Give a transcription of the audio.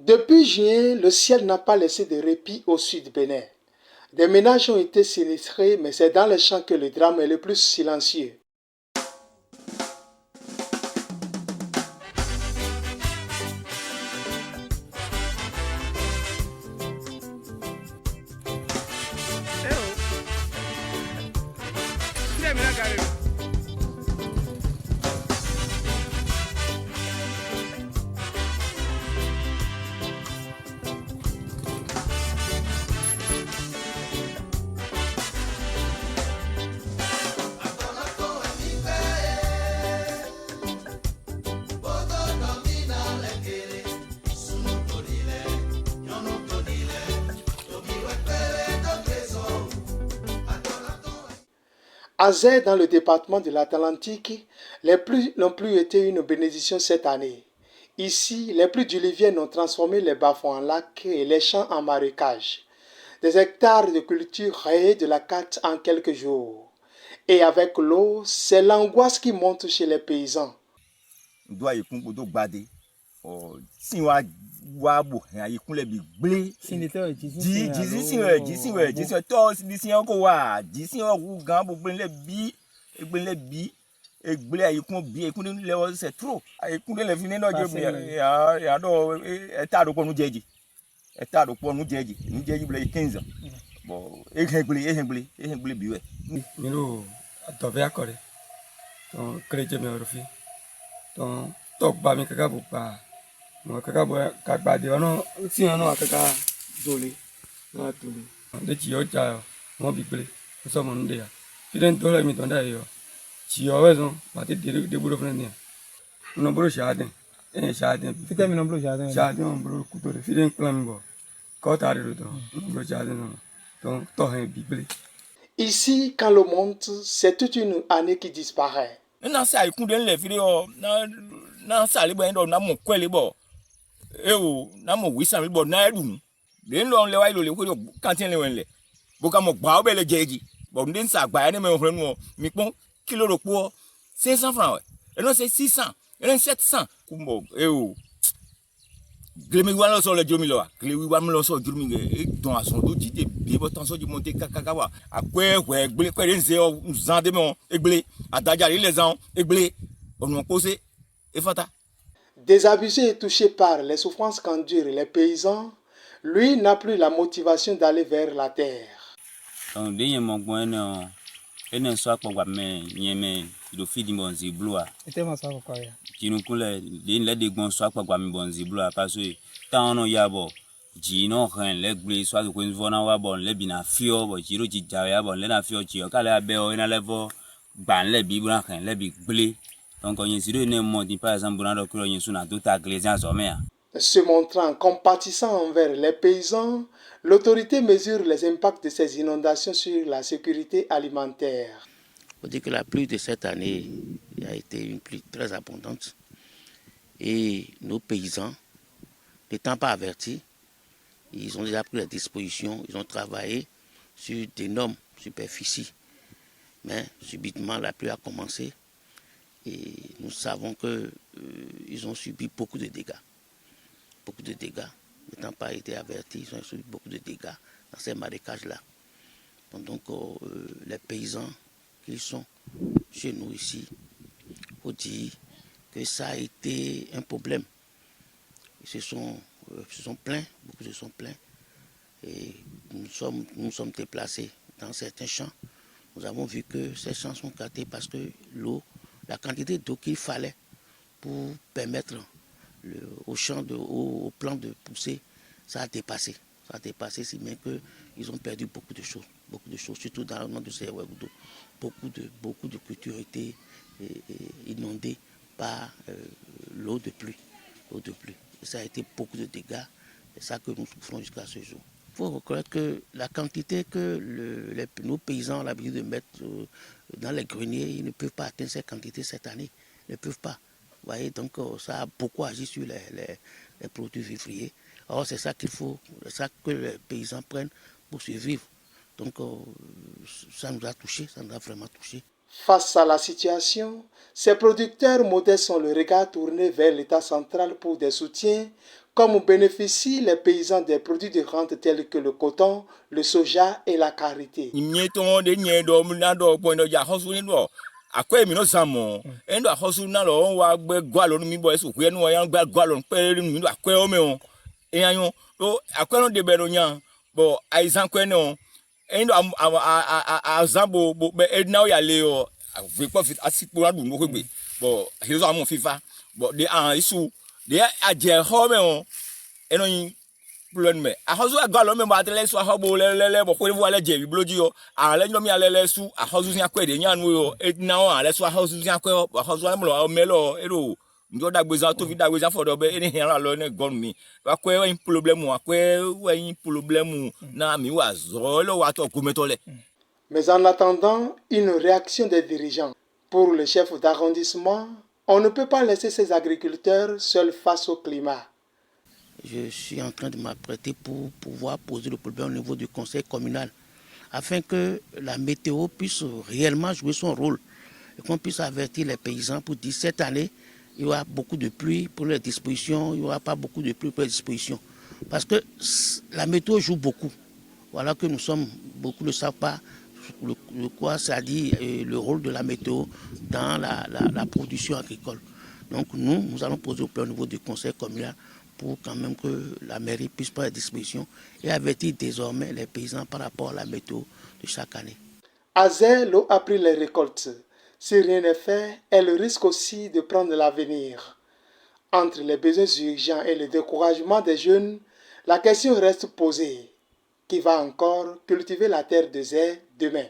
Depuis juin, le ciel n'a pas laissé de répit au sud Bénin. Des ménages ont été sinistrés, mais c'est dans les champs que le drame est le plus silencieux. À Zé, dans le département de l'Atlantique, les pluies n'ont plus été une bénédiction cette année. Ici, les pluies diluviennes ont transformé les bas-fonds en lacs et les champs en marécages. Des hectares de culture rayés de la carte en quelques jours. Et avec l'eau, c'est l'angoisse qui monte chez les paysans. C'est trop. Ici, quand l'eau monte, c'est toute une année qui disparaît. Désabusé et touché par les souffrances qu'endurent les paysans, lui n'a plus la motivation d'aller vers la terre. Se montrant compatissant envers les paysans, l'autorité mesure les impacts de ces inondations sur la sécurité alimentaire. Il faut dire que la pluie de cette année a été une pluie très abondante et nos paysans, n'étant pas avertis, ils ont déjà pris les dispositions, ils ont travaillé sur d'énormes superficies. Mais subitement, la pluie a commencé et nous savons qu'ils ont subi beaucoup de dégâts. Beaucoup de dégâts. N'étant pas été avertis, ils ont subi beaucoup de dégâts dans ces marécages-là. Donc les paysans qui sont chez nous ici, il faut dire que ça a été un problème. Ils se sont plaints, beaucoup se sont plaints. Et nous sommes déplacés dans certains champs. Nous avons vu que ces champs sont gâtés parce que l'eau, la quantité d'eau qu'il fallait pour permettre au plant de pousser, ça a dépassé. Ça a dépassé si bien qu'ils ont perdu beaucoup de choses, surtout dans le nord de Seyouagoudou. Beaucoup de cultures ont été inondées par l'eau de pluie. Et ça a été beaucoup de dégâts. C'est ça que nous souffrons jusqu'à ce jour. Il faut reconnaître que la quantité que nos paysans ont l'habitude de mettre dans les greniers, ils ne peuvent pas atteindre ces quantités cette année. Ils ne peuvent pas. Vous voyez, donc ça a beaucoup agi sur les produits vivriers. Alors c'est ça qu'il faut, c'est ça que les paysans prennent pour survivre. Donc ça nous a touchés, ça nous a vraiment touchés. Face à la situation, ces producteurs modestes ont le regard tourné vers l'État central pour des soutiens Comme bénéficient les paysans des produits de rente tels que le coton, le soja et la karité. Akwe mi no samo endo ahosu na lo wa gbe gwa lo mi bo esu hwe no ya gba gwa lo pe mi do akwe o me o eyan to akwe no de be no nya bo aisan kwe no endo azabo bo be edna o ya le o we profit asipo adu mo gbe bo he so amu fifa bo de isu de aje ho me o eno yin problem me ahosu agwa lo me ba tele so ahobo le bo ko wo le je bi bloji yo ale nyo mi ale su ahosu sin akwe de nya nu yo edna o ale so ahosu sin akwe ahosu ale mo melo ero njo dagbeza to fi dagbeza for do be eni hin la lo ne gon mi akwe yin problem akwe yin problem na mi wa zo lo wa to ko metole. Mais en attendant une réaction des dirigeants, pour le chef d'arrondissement, on ne peut pas laisser ces agriculteurs seuls face au climat. Je suis en train de m'apprêter pour pouvoir poser le problème au niveau du conseil communal, afin que la météo puisse réellement jouer son rôle et qu'on puisse avertir les paysans pour dire cette année, il y aura beaucoup de pluie pour les dispositions, il n'y aura pas beaucoup de pluie pour les dispositions. Parce que la météo joue beaucoup. Voilà que nous sommes, beaucoup ne savent pas quoi ça dit le rôle de la météo dans la production agricole. Donc nous allons poser au niveau du conseil communal pour quand même que la mairie puisse prendre des dispositions et avertir désormais les paysans par rapport à la météo de chaque année. Azé, l'eau a pris les récoltes. Si rien n'est fait, elle risque aussi de prendre l'avenir. Entre les besoins urgents et le découragement des jeunes, la question reste posée. Qui va encore cultiver la terre de Zé demain?